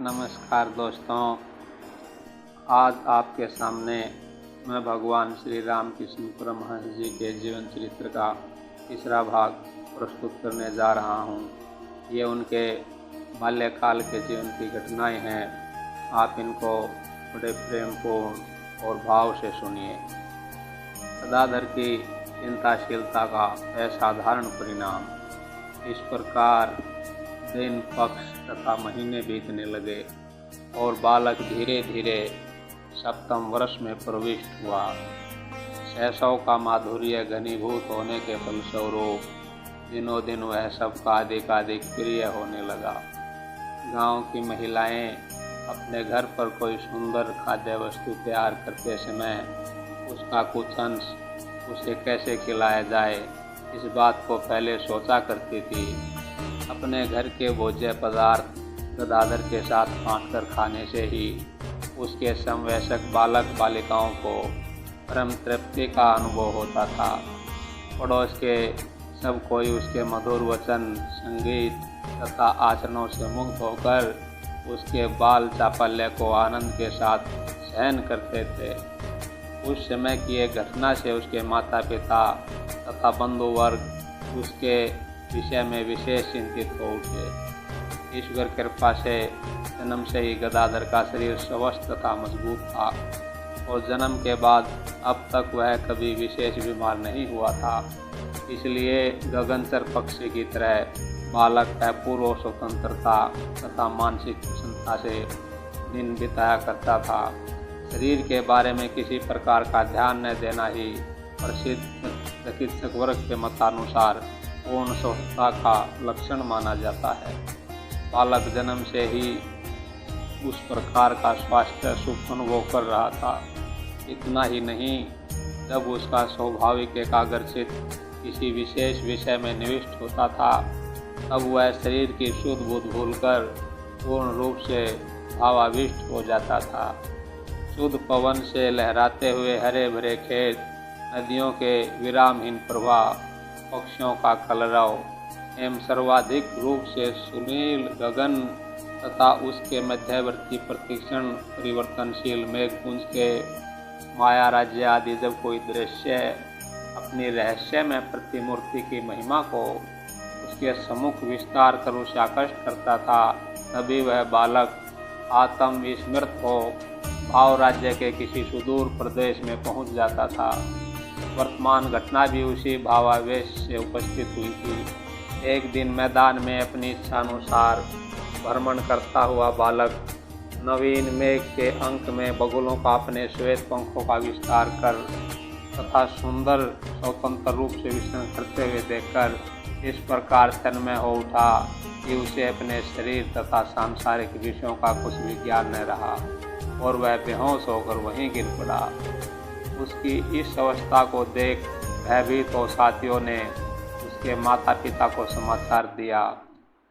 नमस्कार दोस्तों, आज आपके सामने मैं भगवान श्री राम कृष्ण परमहंस जी के जीवन चरित्र का तीसरा भाग प्रस्तुत करने जा रहा हूँ। ये उनके बाल्यकाल के जीवन की घटनाएं हैं। आप इनको बड़े प्रेमपूर्ण और भाव से सुनिए। गदाधर की चिंताशीलता का असाधारण परिणाम। इस प्रकार दिन, पक्ष तथा महीने बीतने लगे और बालक धीरे धीरे सप्तम वर्ष में प्रविष्ट हुआ। शैशव का माधुर्य घनीभूत होने के फलस्वरूप दिनों दिन वह सबका अधिकाधिक प्रिय होने लगा। गांव की महिलाएं अपने घर पर कोई सुंदर खाद्य वस्तु तैयार करते समय उसका कुछ अंश उसे कैसे खिलाया जाए, इस बात को पहले सोचा करती थी। अपने घर के भोज्य पदार्थ गदाधर के साथ बांटकर खाने से ही उसके समवयस्क बालक बालिकाओं को परम तृप्ति का अनुभव होता था। पड़ोस के सब कोई उसके मधुर वचन, संगीत तथा आचरणों से मुग्ध होकर उसके बाल चापल्य को आनंद के साथ सहन करते थे। उस समय की एक घटना से उसके माता पिता तथा बंधु वर्ग उसके विषय में विशेष चिंतित हो उठे। ईश्वर कृपा से जन्म से ही गदाधर का शरीर स्वस्थ तथा मजबूत था और जन्म के बाद अब तक वह कभी विशेष बीमार नहीं हुआ था। इसलिए गगनचर पक्षी की तरह बालक अपूर्व स्वतंत्रता तथा मानसिक प्रसन्नता से दिन बिताया करता था। शरीर के बारे में किसी प्रकार का ध्यान न देना ही प्रसिद्ध चिकित्सक वर्ग के मतानुसार पूर्ण स्वस्थता का लक्षण माना जाता है। बालक जन्म से ही उस प्रकार का स्वास्थ्य सुख अनुभव कर रहा था। इतना ही नहीं, जब उसका स्वाभाविक एकाग्रचित किसी विशेष विषय में निविष्ट होता था, तब वह शरीर की शुद्ध बुद्ध भूलकर पूर्ण रूप से भावाविष्ट हो जाता था। शुद्ध पवन से लहराते हुए हरे भरे खेत, नदियों के विरामहीन प्रवाह, पक्षियों का कलरव एवं सर्वाधिक रूप से सुनील गगन तथा उसके मध्यवर्ती प्रतिक्षण परिवर्तनशील मेघपुंज के माया राज्य आदि जब कोई दृश्य अपनी रहस्यमय प्रतिमूर्ति की महिमा को उसके सम्मुख विस्तार कर उसे आकर्षित करता था, तभी वह बालक आत्म विस्मृत हो भाव राज्य के किसी सुदूर प्रदेश में पहुंच जाता था। वर्तमान घटना भी उसी भावावेश से उपस्थित हुई थी। एक दिन मैदान में अपनी इच्छानुसार भ्रमण करता हुआ बालक नवीन मेघ के अंक में बगुलों का अपने श्वेत पंखों का विस्तार कर तथा सुंदर स्वतंत्र रूप से विचरण करते हुए देखकर इस प्रकार तन्मय हो उठा कि उसे अपने शरीर तथा सांसारिक विषयों का कुछ भी ज्ञान न रहा और वह बेहोश होकर वहीं गिर पड़ा। उसकी इस अवस्था को देख भयभीत हो साथियों ने उसके माता पिता को समाचार दिया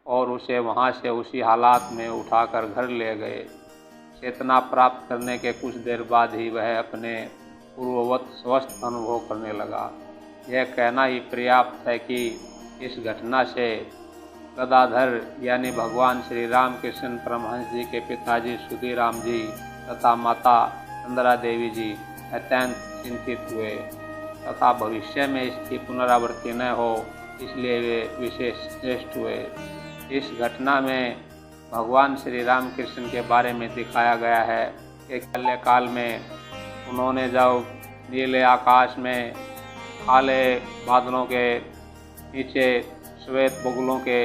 और उसे वहां से उसी हालात में उठाकर घर ले गए। चेतना प्राप्त करने के कुछ देर बाद ही वह अपने पूर्ववत स्वस्थ अनुभव करने लगा। यह कहना ही पर्याप्त है कि इस घटना से गदाधर यानी भगवान श्री राम कृष्ण परमहंस जी के पिताजी सुधीराम जी तथा माता चंद्रा देवी जी अत्यंत चिंतित हुए तथा भविष्य में इसकी पुनरावृत्ति न हो, इसलिए वे विशेष श्रेष्ठ हुए। इस घटना में भगवान श्री राम कृष्ण के बारे में दिखाया गया है कि बाल्यकाल में उन्होंने जब नीले आकाश में काले बादलों के नीचे श्वेत बगुलों के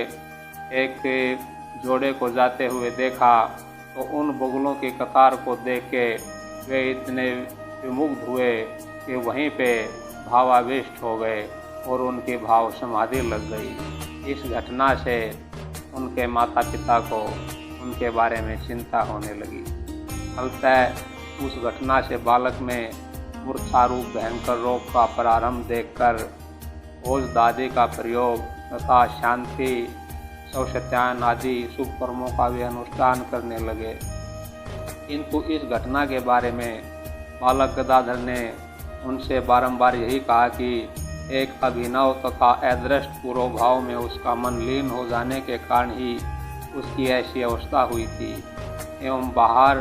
एक जोड़े को जाते हुए देखा, तो उन बगुलों की कतार को देख के वे इतने विमुग्ध हुए कि वहीं पे भावाविष्ट हो गए और उनकी भाव समाधि लग गई। इस घटना से उनके माता पिता को उनके बारे में चिंता होने लगी। फलतः उस घटना से बालक में मूर्छा रूप भयंकर रोग का प्रारंभ देखकर ओजदादी का प्रयोग तथा शांति सौशत्यायन आदि शुभ कर्मों का भी अनुष्ठान करने लगे। किंतु इस घटना के बारे में बालक गदाधर ने उनसे बारंबार यही कहा कि एक अभिनव तथा अदृष्ट पूर्व भाव में उसका मन लीन हो जाने के कारण ही उसकी ऐसी अवस्था हुई थी एवं बाहर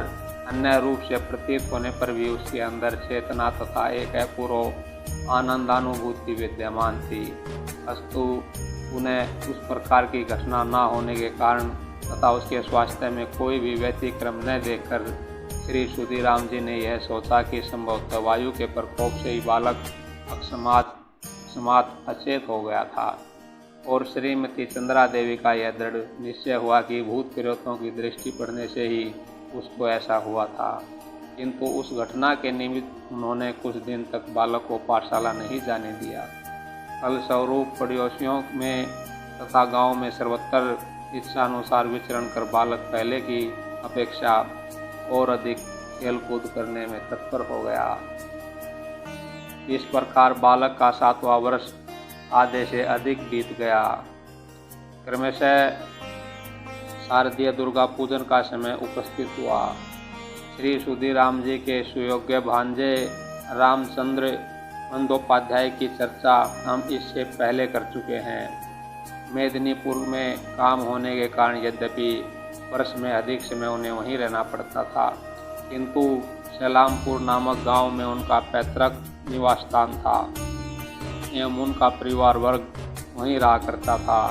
अन्य रूप से प्रतीत होने पर भी उसके अंदर चेतना तथा एक अपूर्व आनंदानुभूति विद्यमान थी। अस्तु उन्हें उस प्रकार की घटना न होने के कारण तथा उसके स्वास्थ्य में कोई भी व्यतिक्रम न देखकर श्री सुधीराम जी ने यह सोचा कि संभवतः वायु के प्रकोप से ही बालक अकस्मात अचेत हो गया था और श्रीमती चंद्रा देवी का यह दृढ़ निश्चय हुआ कि भूत प्रेतों की दृष्टि पड़ने से ही उसको ऐसा हुआ था। किंतु उस घटना के निमित्त उन्होंने कुछ दिन तक बालक को पाठशाला नहीं जाने दिया। फलस्वरूप पड़ोसियों में तथा गांव में सर्वत्र इच्छानुसार विचरण कर बालक पहले की अपेक्षा और अधिक खेलकूद करने में तत्पर हो गया। इस प्रकार बालक का 7वां वर्ष आधे से अधिक बीत गया। क्रमशः शारदीय दुर्गा पूजन का समय उपस्थित हुआ। श्री सुधीराम जी के सुयोग्य भांजे रामचंद्र बंदोपाध्याय की चर्चा हम इससे पहले कर चुके हैं। मेदिनीपुर में काम होने के कारण यद्यपि वर्ष में अधिक समय उन्हें वहीं रहना पड़ता था, किंतु सैलामपुर नामक गांव में उनका पैतृक निवास स्थान था एवं उनका परिवार वर्ग वहीं रहा करता था।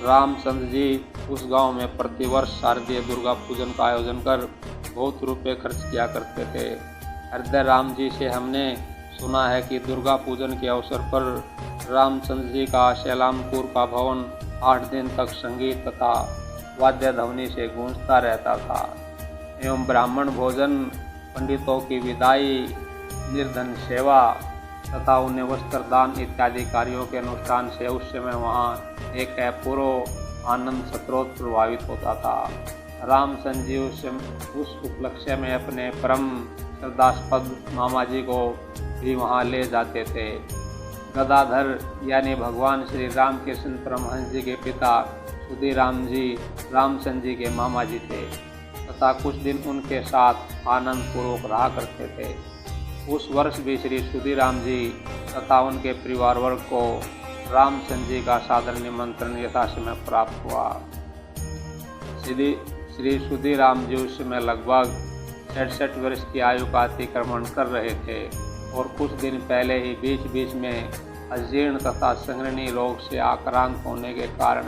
रामचंद्र जी उस गांव में प्रतिवर्ष शारदीय दुर्गा पूजन का आयोजन कर बहुत रुपये खर्च किया करते थे। हृदय राम जी से हमने सुना है कि दुर्गा पूजन के अवसर पर रामचंद्र जी का सैलामपुर का भवन 8 दिन तक संगीत तथा वाद्य ध्वनि से गूंजता रहता था एवं ब्राह्मण भोजन, पंडितों की विदाई, निर्धन सेवा तथा उन्हें वस्त्र दान इत्यादि कार्यों के अनुष्ठान से उस समय वहाँ एक अपूर्व आनंद स्रोत प्रभावित होता था। रामचंद्र जी उस उपलक्ष्य में अपने परम श्रद्धास्पद मामा जी को भी वहाँ ले जाते थे। गदाधर यानी भगवान श्री रामकृष्ण परमहंस जी के पिता सुधीराम जी रामचंद्र जी के मामा जी थे तथा कुछ दिन उनके साथ आनंद पूर्वक रहा करते थे। उस वर्ष भी श्री सुधीराम जी तथा उनके परिवार वर्ग को रामचंद्र जी का सादर निमंत्रण यथासमय प्राप्त हुआ। श्री सुधीराम जी उस समय लगभग 67 वर्ष की आयु का अतिक्रमण कर रहे थे और कुछ दिन पहले ही बीच बीच में अजीर्ण तथा संघर्णी रोग से आक्रांत होने के कारण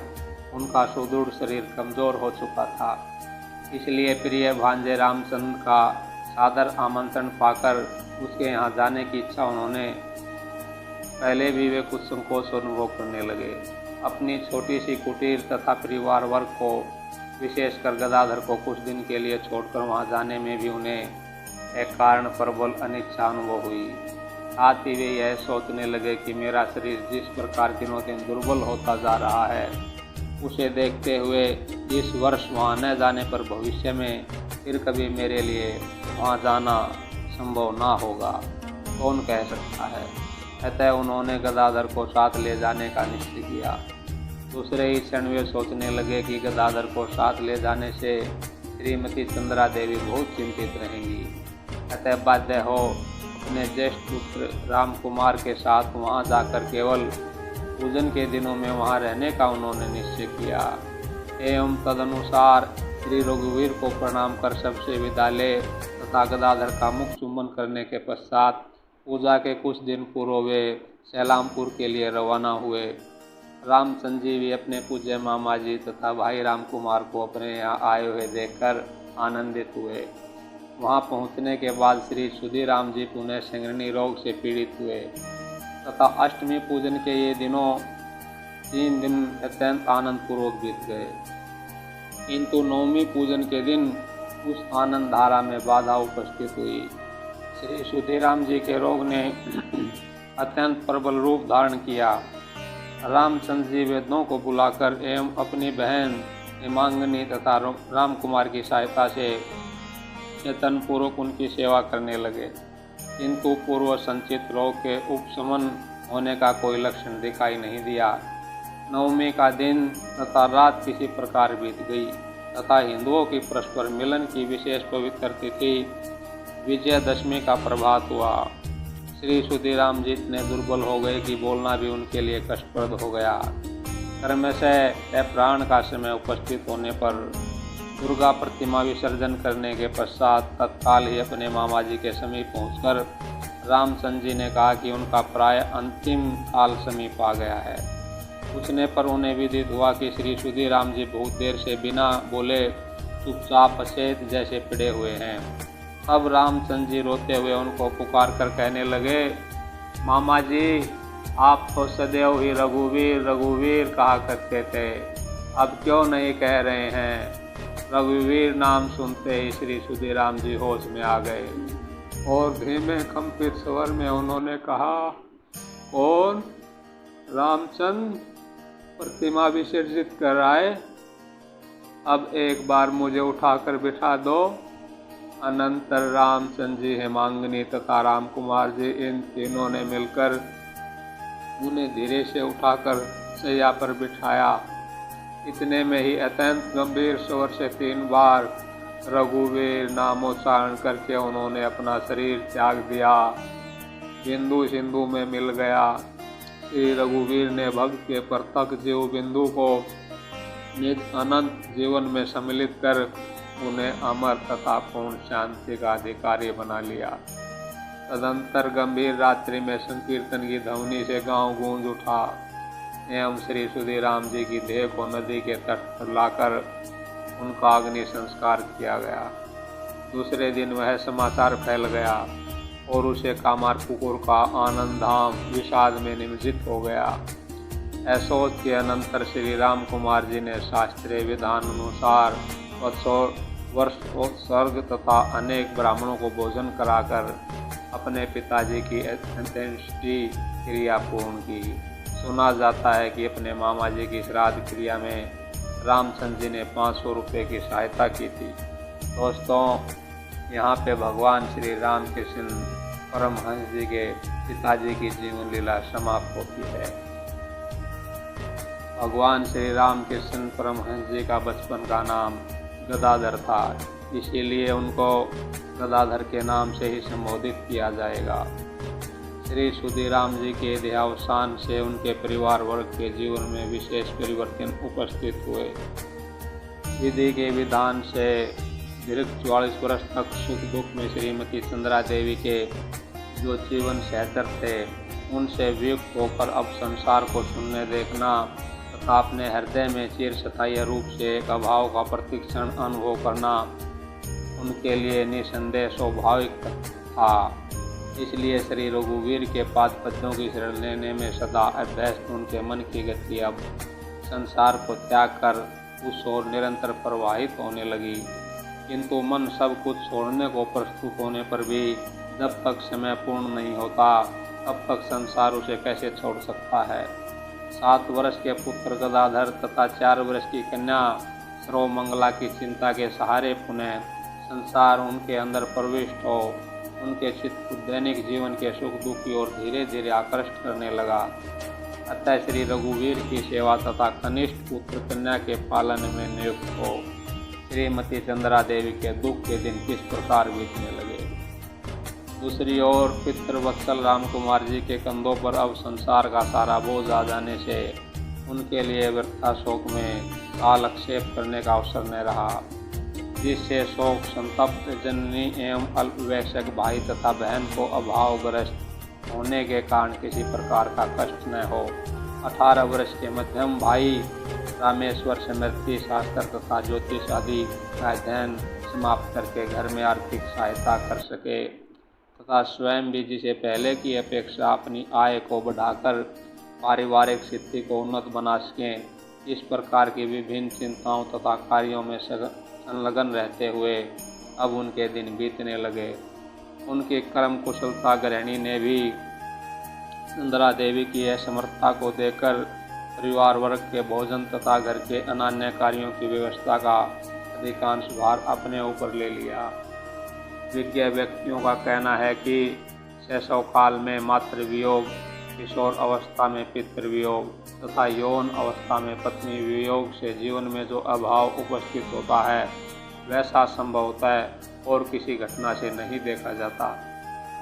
उनका सुदृढ़ शरीर कमजोर हो चुका था। इसलिए प्रिय भांजे रामचंद्र का सादर आमंत्रण पाकर उसके यहाँ जाने की इच्छा उन्होंने पहले भी वे कुछ संकोच अनुभव करने लगे। अपनी छोटी सी कुटीर तथा परिवार वर्ग को विशेषकर गदाधर को कुछ दिन के लिए छोड़कर वहाँ जाने में भी उन्हें एक कारण प्रबल अनिच्छा अनुभव हुई। साथ ही वे यह सोचने लगे कि मेरा शरीर जिस प्रकार दिनों दिन दुर्बल होता जा रहा है, उसे देखते हुए इस वर्ष वहाँ न जाने पर भविष्य में फिर कभी मेरे लिए वहाँ जाना संभव ना होगा, कौन कह सकता है। अतः उन्होंने गदाधर को साथ ले जाने का निश्चय किया। दूसरे ही क्षण वे सोचने लगे कि गदाधर को साथ ले जाने से श्रीमती चंद्रा देवी बहुत चिंतित रहेंगी। अतः बाध्य हो अपने ज्येष्ठ पुत्र राम कुमार के साथ वहाँ जाकर केवल पूजन के दिनों में वहाँ रहने का उन्होंने निश्चय किया एवं तदनुसार श्री रघुवीर को प्रणाम कर सबसे विदा ले तथा गदाधर का मुख चुंबन करने के पश्चात पूजा के कुछ दिन पूर्व वे सैलामपुर के लिए रवाना हुए। रामचंद्र जी भी अपने पूज्य मामा जी तथा भाई राम कुमार को अपने यहाँ आए हुए देखकर आनंदित हुए। वहाँ पहुँचने के बाद श्री सुधीराम जी पुनः संघर्णी रोग से पीड़ित हुए तथा अष्टमी पूजन के ये दिनों 3 दिन अत्यंत आनंद पूर्वक बीत गए, किंतु नवमी पूजन के दिन उस आनंद धारा में बाधा उपस्थित हुई। श्री सुधीराम जी के रोग ने अत्यंत प्रबल रूप धारण किया। रामचंद्र जी वेदों को बुलाकर एवं अपनी बहन हेमांगनी तथा राम कुमार की सहायता से चेतन पूर्वक उनकी सेवा करने लगे, किंतु पूर्व संचित रोग के उपशमन होने का कोई लक्षण दिखाई नहीं दिया। नवमी का दिन तथा रात किसी प्रकार बीत गई तथा हिंदुओं की परस्पर मिलन की विशेष पवित्र तिथि विजयदशमी का प्रभात हुआ। श्री सुधीराम जी इतने दुर्बल हो गए कि बोलना भी उनके लिए कष्टप्रद हो गया। क्रमशः अपराह्न का समय उपस्थित होने पर दुर्गा प्रतिमा विसर्जन करने के पश्चात तत्काल ही अपने मामा जी के समीप पहुंचकर रामचंद्र जी ने कहा कि उनका प्राय अंतिम काल समीप आ गया है। पूछने पर उन्हें विदित हुआ कि श्री सुधीराम जी बहुत देर से बिना बोले चुपचाप अचेत जैसे पड़े हुए हैं। अब रामचंद्र जी रोते हुए उनको पुकार कर कहने लगे, मामा जी आप तो सदैव ही रघुवीर रघुवीर कहा करते थे, अब क्यों नहीं कह रहे हैं? रघुवीर नाम सुनते ही श्री सुधीराम जी होश में आ गए और धीमे कंपित स्वर में उन्होंने कहा, कौन? रामचंद्र प्रतिमा विसर्जित कर आए? अब एक बार मुझे उठाकर बिठा दो। अनंतर रामचंद्र जी, हेमांगिनी तथा राम कुमार जी इन तीनों ने मिलकर उन्हें धीरे से उठाकर शैया पर बिठाया। इतने में ही अत्यंत गंभीर स्वर से 3 बार रघुवीर नामोच्चारण करके उन्होंने अपना शरीर त्याग दिया। बिंदु सिंधु में मिल गया। श्री रघुवीर ने भक्त के प्रत्यक्ष जीव बिंदु को निज अनंत जीवन में सम्मिलित कर उन्हें अमर तथा पूर्ण शांति का अधिकारी बना लिया। तदंतर गंभीर रात्रि में संकीर्तन की ध्वनि से गांव गूंज उठा एवं श्री सुधीराम जी की देह को नदी के तट पर लाकर उनका अग्नि संस्कार किया गया। दूसरे दिन वह समाचार फैल गया और उसे कामार कुकुर का आनंद धाम विषाद में निमज्जित हो गया। ऐसोच के अनंतर श्री राम कुमार जी ने शास्त्रीय विधान अनुसार वर्षोत्सर्ग तथा अनेक ब्राह्मणों को भोजन कराकर अपने पिताजी की अंत्येष्टि क्रिया पूर्ण की। सुना जाता है कि अपने मामा जी की श्राद्ध क्रिया में रामचंद्र जी ने 500 रुपये की सहायता की थी। दोस्तों, यहाँ पे भगवान श्री राम कृष्ण परमहंस जी के पिताजी की जीवन लीला समाप्त होती है। भगवान श्री राम कृष्ण परमहंस जी का बचपन का नाम गदाधर था, इसीलिए उनको गदाधर के नाम से ही संबोधित किया जाएगा। श्री सुधीराम जी के देहावसान से उनके परिवार वर्ग के जीवन में विशेष परिवर्तन उपस्थित हुए। विधि के विधान से दीर्घ 44 वर्ष तक सुख दुख में श्रीमती चंद्रा देवी के जो जीवन सहचर थे, उनसे वियुक्त होकर अब संसार को सुनने देखना तथा अपने हृदय में चिरस्थायी रूप से एक अभाव का प्रतिक्षण अनुभव करना उनके लिए निसंदेह स्वाभाविक था। इसलिए श्री रघुवीर के पाद पद्यों की शरण लेने में सदा अभ्यस्त उनके मन की गति अब संसार को त्याग कर उस ओर निरंतर प्रवाहित होने लगी। किंतु मन सब कुछ छोड़ने को प्रस्तुत होने पर भी जब तक समय पूर्ण नहीं होता तब तक संसार उसे कैसे छोड़ सकता है। 7 वर्ष के पुत्र गदाधर तथा 4 वर्ष की कन्या सर्वमंगला की चिंता के सहारे पुनः संसार उनके अंदर प्रविष्ट हो उनके चित्त को दैनिक जीवन के सुख दुख की ओर धीरे धीरे आकृष्ट करने लगा। अतः श्री रघुवीर की सेवा तथा कनिष्ठ पुत्र कन्या के पालन में नियुक्त हो श्रीमती चंद्रा देवी के दुख के दिन किस प्रकार बीतने लगे। दूसरी ओर पितृवत्सल राम कुमार जी के कंधों पर अब संसार का सारा बोझ आ जाने से उनके लिए व्यर्था शोक में कालक्षेप करने का अवसर न रहा, जिससे शोक संतप्त जननी एवं अल्पवयस्क भाई तथा बहन को अभावग्रस्त होने के कारण किसी प्रकार का कष्ट न हो। 18 वर्ष के मध्यम भाई रामेश्वर स्मृति शास्त्र तथा ज्योतिष आदि का अध्ययन समाप्त करके घर में आर्थिक सहायता कर सके तथा स्वयं भी जिसे पहले की अपेक्षा अपनी आय को बढ़ाकर पारिवारिक स्थिति को उन्नत बना सकें। इस प्रकार की विभिन्न चिंताओं तथा कार्यों में संलग्न रहते हुए अब उनके दिन बीतने लगे। उनकी कर्म कुशलता गृहिणी ने भी चंद्रा देवी की असमर्थता को देखकर परिवार वर्ग के भोजन तथा घर के अन्य कार्यों की व्यवस्था का अधिकांश भार अपने ऊपर ले लिया। विज्ञ व्यक्तियों का कहना है कि शैशव काल में मातृ वियोग, किशोर अवस्था में पितृ वियोग तथा यौन अवस्था में पत्नी वियोग से जीवन में जो अभाव उपस्थित होता है वैसा संभवतः और किसी घटना से नहीं देखा जाता।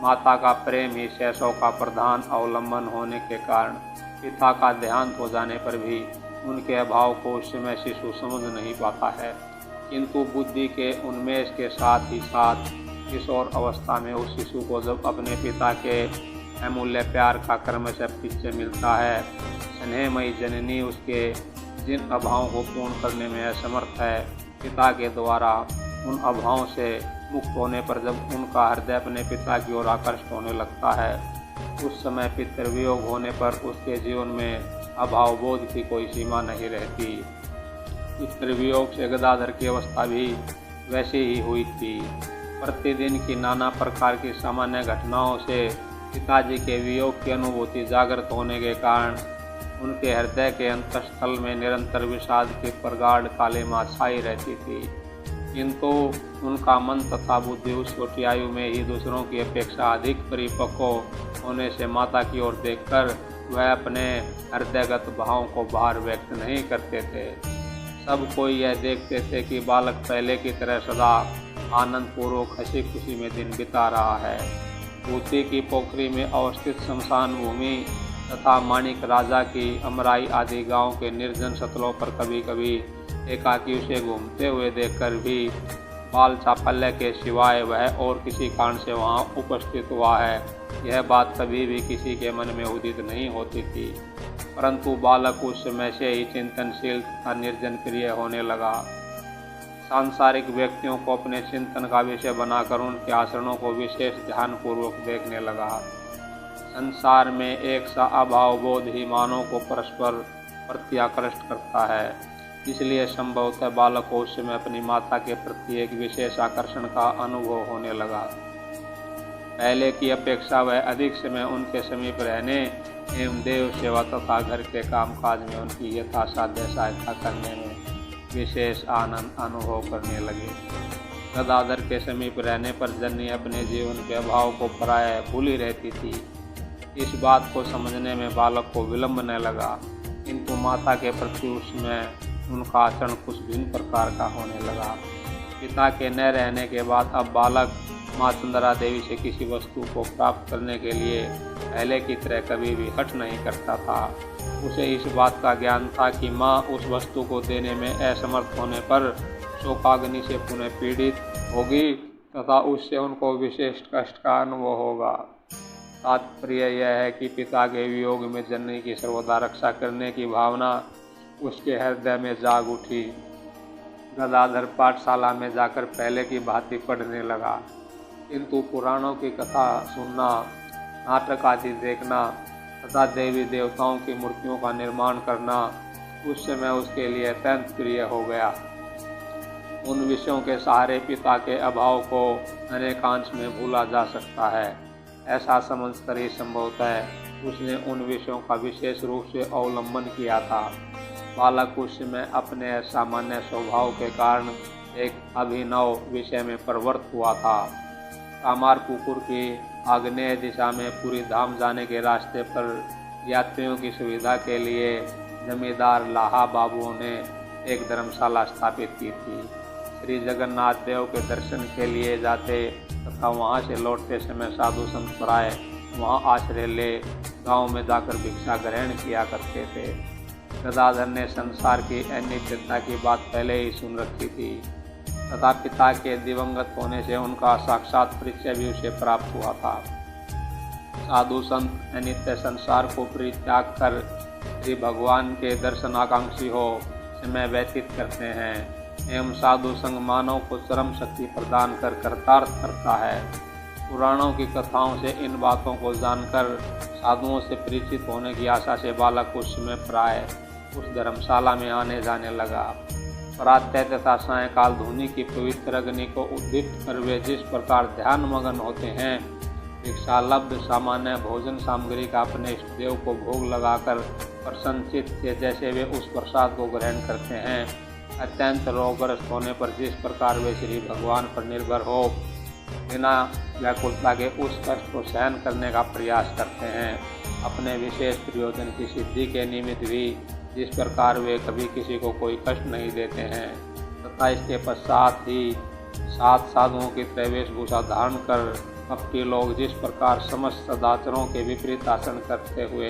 माता का प्रेम ही शैशव का प्रधान अवलंबन होने के कारण पिता का देहांत हो जाने पर भी उनके अभाव को उस समय शिशु समझ नहीं पाता है, किंतु बुद्धि के उन्मेष के साथ ही साथ किशोर अवस्था में उस शिशु को जब अपने पिता के अमूल्य प्यार का क्रमशः पीछे मिलता है, स्नेहमयी जननी उसके जिन अभावों को पूर्ण करने में असमर्थ है, पिता के द्वारा उन अभावों से मुक्त होने पर जब उनका हृदय अपने पिता की ओर आकर्षित होने लगता है, उस समय पितृवियोग होने पर उसके जीवन में अभाव बोध की कोई सीमा नहीं रहती। पितृवियोग से गदाधर की अवस्था भी वैसी ही हुई थी। प्रतिदिन की नाना प्रकार की सामान्य घटनाओं से पिताजी के वियोग की अनुभूति जागृत होने के कारण उनके हृदय के अंतस्थल में निरंतर विषाद की प्रगाढ़ कालिमा छाई रहती थी, किंतु उनका मन तथा बुद्धि उस छोटी आयु में ही दूसरों की अपेक्षा अधिक परिपक्व होने से माता की ओर देखकर वह अपने हृदयगत भावों को बाहर व्यक्त नहीं करते थे। सब कोई यह देखते थे कि बालक पहले की तरह सदा आनंद पूर्वक हंसी खुशी में दिन बिता रहा है। भूती की पोखरी में अवस्थित शमशान भूमि तथा माणिक राजा की अमराई आदि गांव के निर्जन सतलों पर कभी कभी एकाकी उसे घूमते हुए देखकर भी बाल चापल्य के सिवाय वह और किसी कारण से वहां उपस्थित हुआ है, यह बात कभी भी किसी के मन में उदित नहीं होती थी। परंतु बालक उस समय से ही चिंतनशील तथा निर्जन प्रिय होने लगा। सांसारिक व्यक्तियों को अपने चिंतन का विषय बनाकर उनके आचरणों को विशेष ध्यानपूर्वक देखने लगा। संसार में एक सा अभाव बोध ही मानव को परस्पर प्रत्याकृष्ट करता है, इसलिए संभवतः बालक को उस समय अपनी माता के प्रति एक विशेष आकर्षण का अनुभव होने लगा। पहले की अपेक्षा वह अधिक समय उनके समीप रहने एवं देव सेवा तथा घर के कामकाज में उनकी यथासाध्य सहायता करने में विशेष आनंद अनुभव करने लगे। गदाधर के समीप रहने पर जननी अपने जीवन के अभाव को प्रायः भूली रहती थी। इस बात को समझने में बालक को विलंब न लगा, किंतु माता के प्रति उसमें उनका आचरण कुछ भिन्न प्रकार का होने लगा। पिता के न रहने के बाद अब बालक माँ चंद्रा देवी से किसी वस्तु को प्राप्त करने के लिए पहले की तरह कभी भी हट नहीं करता था। उसे इस बात का ज्ञान था कि माँ उस वस्तु को देने में असमर्थ होने पर शोकाग्नि से पुनः पीड़ित होगी तथा उससे उनको विशेष कष्ट का अनुभव होगा। तात्पर्य यह है कि पिता के वियोग में जननी की सर्वदा रक्षा करने की भावना उसके हृदय में जाग उठी। गदाधर पाठशाला में जाकर पहले की भांति पढ़ने लगा, किंतु पुराणों की कथा सुनना, नाटक आदि देखना तथा देवी देवताओं की मूर्तियों का निर्माण करना उस समय उसके लिए अत्यंत प्रिय हो गया। उन विषयों के सहारे पिता के अभाव को अनेकांश में भूला जा सकता है, ऐसा समझकर ही संभवतः उसने उन विषयों का विशेष रूप से अवलंबन किया था। बालक उस समय अपने सामान्य स्वभाव के कारण एक अभिनव विषय में प्रवृत्त हुआ था। कामार पुकुर की आग्नेय दिशा में पूरी धाम जाने के रास्ते पर यात्रियों की सुविधा के लिए जमींदार लाहा बाबुओं ने एक धर्मशाला स्थापित की थी। श्री जगन्नाथ देव के दर्शन के लिए जाते तथा वहां से लौटते समय साधु संत प्राय वहां आश्रय ले गांव में जाकर भिक्षा ग्रहण किया करते थे। गदाधर ने संसार की अनित्यता की बात पहले ही सुन रखी थी तथा पिता के दिवंगत होने से उनका साक्षात परिचय भी उसे प्राप्त हुआ था। साधु संत अनित्य संसार को परित्याग कर श्री भगवान के दर्शनाकांक्षी हो समय व्यतीत करते हैं एवं साधु संग मानव को चरम शक्ति प्रदान कर कर्तार्थ करता है। पुराणों की कथाओं से इन बातों को जानकर साधुओं से परिचित होने की आशा से बालक उस समय प्राय उस धर्मशाला में आने जाने लगा। प्रातः तथा सायंकाल धुनी की पवित्र अग्नि को उद्दीप्त कर वे जिस प्रकार ध्यान मगन होते हैं, भिक्षालब्ध सामान्य भोजन सामग्री का अपने इष्ट देव को भोग लगाकर प्रसन्नचित्त से जैसे वे उस प्रसाद को ग्रहण करते हैं, अत्यंत रोगग्रस्त होने पर जिस प्रकार वे श्री भगवान पर निर्भर हो बिना व्याकुलता के उस कष्ट को सहन करने का प्रयास करते हैं, अपने विशेष प्रयोजन की सिद्धि के निमित्त भी जिस प्रकार वे कभी किसी को कोई कष्ट नहीं देते हैं तथा इसके पश्चात ही 7 साधुओं की वेशभूषा धारण कर कपटी लोग जिस प्रकार समस्त सदाचरों के विपरीत आचरण करते हुए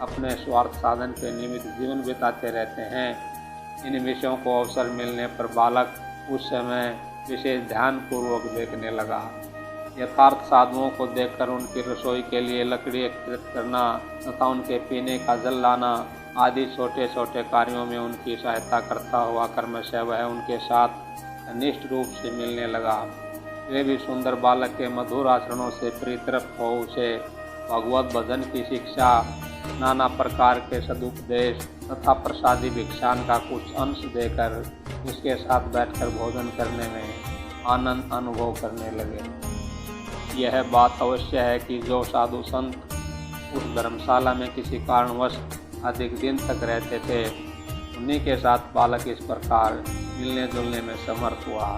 अपने स्वार्थ साधन के निमित्त जीवन बिताते रहते हैं। इन विषयों को अवसर मिलने पर बालक उस समय विशेष ध्यानपूर्वक देखने लगा। यथार्थ साधुओं को देखकर उनकी रसोई के लिए लकड़ी एकत्रित करना तथा उनके पीने का जल लाना आदि छोटे छोटे कार्यों में उनकी सहायता करता हुआ क्रमशः वह उनके साथ निष्ठ रूप से मिलने लगा। वे भी सुंदर बालक के मधुर आचरणों से प्रीतरप्त हो उसे भगवत भजन की शिक्षा, नाना प्रकार के सदुपदेश तथा प्रसादी भिक्षान का कुछ अंश देकर उसके साथ बैठकर भोजन करने में आनंद अनुभव करने लगे। यह बात अवश्य है कि जो साधु संत उस धर्मशाला में किसी कारणवश अधिक दिन तक रहते थे, उन्हीं के साथ बालक इस प्रकार मिलने जुलने में समर्थ हुआ।